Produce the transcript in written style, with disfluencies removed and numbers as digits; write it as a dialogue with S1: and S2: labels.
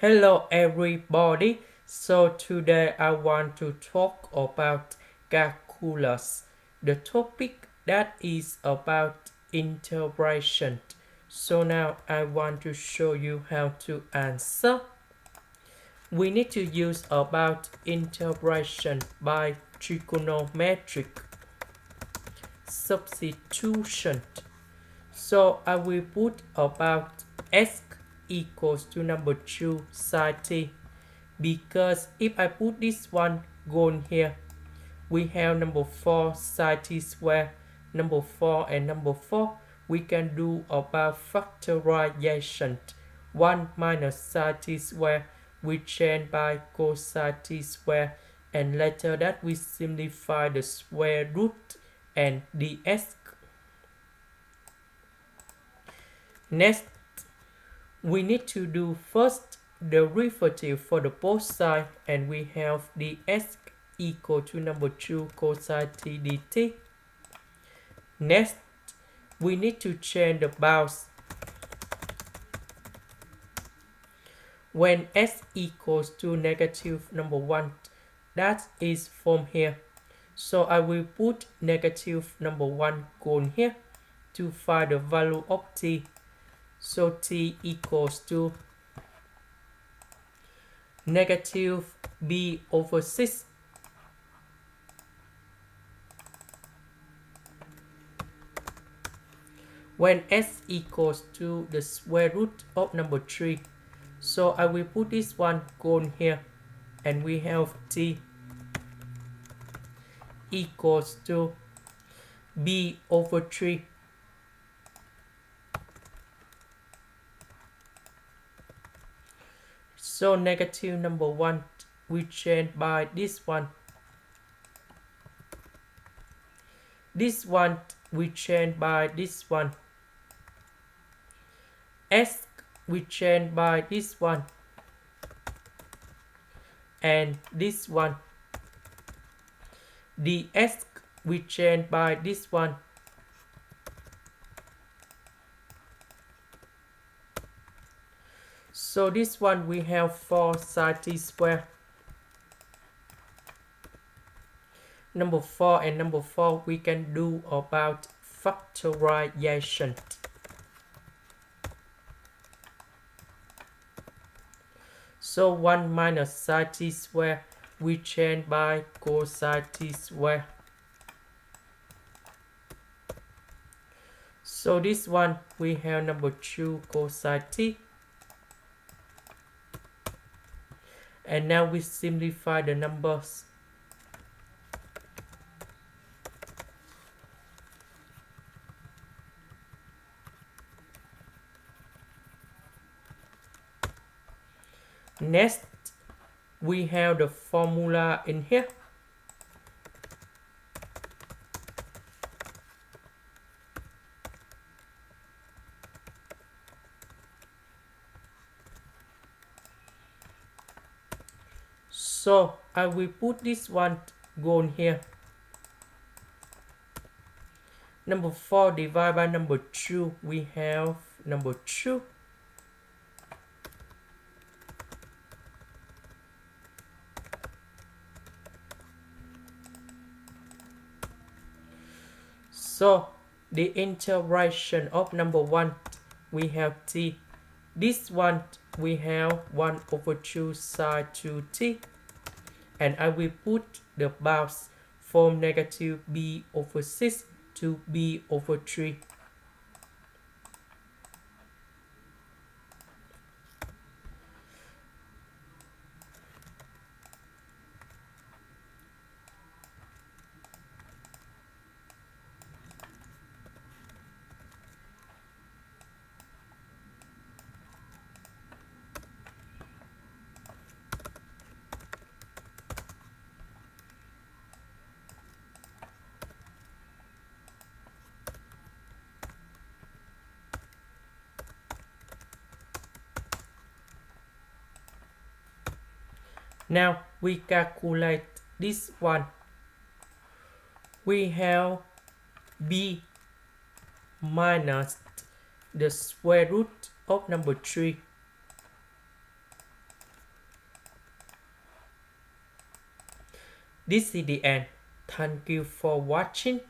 S1: Hello everybody. So today I want to talk about calculus. The topic that is about integration. So now I want to show you how to answer. We need to use about integration by trigonometric substitution. So I will put about s equals to number 2 sine t, because if I put this one gone here, we have number 4 sine t square, number 4 and number 4. We can do about factorization. 1 minus sine t square we change by cosine t square, and later that we simplify the square root and ds. Next, we need to do first the derivative for the both sides, and we have ds equal to number 2 cosine t dt. Next, we need to change the bounds. When s equals to negative number 1, that is from here. So I will put negative number 1 gone here to find the value of t. So t equals to negative b over 6. When s equals to the square root of number 3. So I will put this one gone here, and we have t equals to b over 3. So negative number 1 we change by this one. This one we change by this one. S we change by this one. And this one. ds we change by this one. So this one we have 4 sine t square. Number 4 and number 4 we can do about factorization. So 1 minus sine t square we change by cosine t square. So this one we have number 2 cosine t. And now we simplify the numbers. Next, we have the formula in here. So I will put this one gone here. Number 4 divided by number 2, we have number 2. So the integration of number 1, we have t. This one we have 1 over 2 sine 2t. And I will put the bounds from negative b over 6 to b over 3. Now we calculate this one. We have b minus the square root of number 3 This is the end. Thank you for watching.